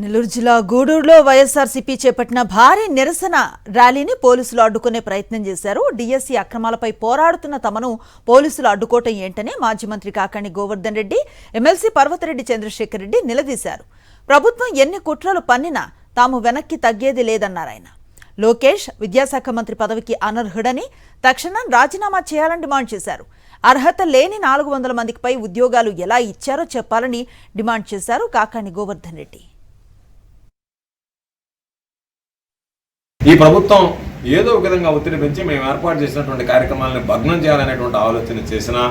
నెల్లూరు జిల్లా గూడూరులో వైఎస్ఆర్సీపీ చేపట్టిన భారీ నిరసన ర్యాలీని పోలీసులు అడ్డుకునే ప్రయత్నం చేశారు. డీఎస్సీ అక్రమాలపై పోరాడుతున్న తమను పోలీసులు అడ్డుకోవటం ఏంటని మాజీ మంత్రి కాకాణి గోవర్ధన్ రెడ్డి, ఎమ్మెల్సీ పర్వతరెడ్డి చంద్రశేఖర్ రెడ్డి నిలదీశారు. ప్రభుత్వం ఎన్ని కుట్రలు పన్నినా తాము వెనక్కి తగ్గేది లేదన్నారాయన. లోకేష్ విద్యాశాఖ మంత్రి పదవికి అనర్హుడని తక్షణం రాజీనామా చేయాలని డిమాండ్ చేశారు. అర్హత లేని 400 మందికి పై ఉద్యోగాలు ఎలా ఇచ్చారో చెప్పాలని డిమాండ్ చేశారు కాకాణి గోవర్ధన్ రెడ్డి. ఈ ప్రభుత్వం ఏదో ఒక విధంగా ఒత్తిడి పెంచి మేము ఏర్పాటు చేసినటువంటి కార్యక్రమాలను భగ్నం చేయాలనేటువంటి ఆలోచన చేసినా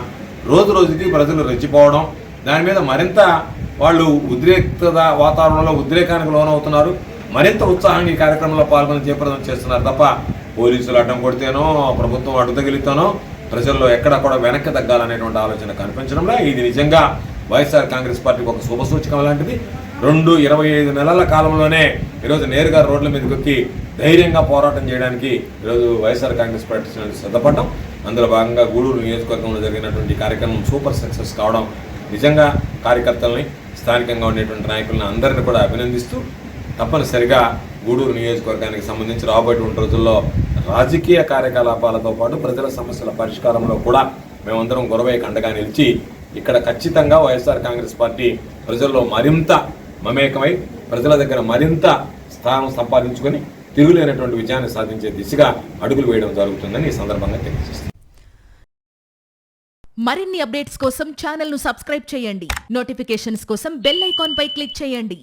రోజు రోజుకి ప్రజలు రెచ్చిపోవడం, దాని మీద మరింత వాళ్ళు ఉద్రేక్త వాతావరణంలో ఉద్రేకానికి లోనవుతున్నారు. మరింత ఉత్సాహంగా ఈ కార్యక్రమంలో పాల్గొని జయప్రదం చేస్తున్నారు తప్ప పోలీసులు అడ్డం కొడితేనో ప్రభుత్వం అడ్డు తగిలితేనో ప్రజల్లో ఎక్కడ కూడా వెనక్కి తగ్గాలనేటువంటి ఆలోచన కనిపించడంలో ఇది నిజంగా వైఎస్ఆర్ కాంగ్రెస్ పార్టీకి ఒక శుభసూచకం లాంటిది. 25 నెలల కాలంలోనే ఈరోజు నేరుగా రోడ్ల మీదకి వచ్చి ధైర్యంగా పోరాటం చేయడానికి ఈరోజు వైఎస్ఆర్ కాంగ్రెస్ పార్టీ సిద్ధపడ్డాం. అందులో భాగంగా గూడూరు నియోజకవర్గంలో జరిగినటువంటి కార్యక్రమం సూపర్ సక్సెస్ కావడం నిజంగా కార్యకర్తల్ని, స్థానికంగా ఉండేటువంటి నాయకులను అందరినీ కూడా అభినందిస్తూ తప్పనిసరిగా గూడూరు నియోజకవర్గానికి సంబంధించి రాబోయేటువంటి రోజుల్లో రాజకీయ కార్యకలాపాలతో పాటు ప్రజల సమస్యల పరిష్కారంలో కూడా మేమందరం గొరవైకి అండగా నిలిచి ఇక్కడ ఖచ్చితంగా వైఎస్ఆర్ కాంగ్రెస్ పార్టీ ప్రజల్లో మరింత మమేకమై ప్రజల దగ్గర మరింత స్థానం సంపాదించుకొని తిరుగులేనటువంటి విజయాన్ని సాధించే దిశగా అడుగులు వేయడం జరుగుతుందని ఈ సందర్భంగా తెలియజేస్తాను. మరిన్ని అప్డేట్స్ కోసం ఛానల్ ను సబ్స్క్రైబ్ చేయండి. నోటిఫికేషన్స్ కోసం బెల్ ఐకాన్ పై క్లిక్ చేయండి.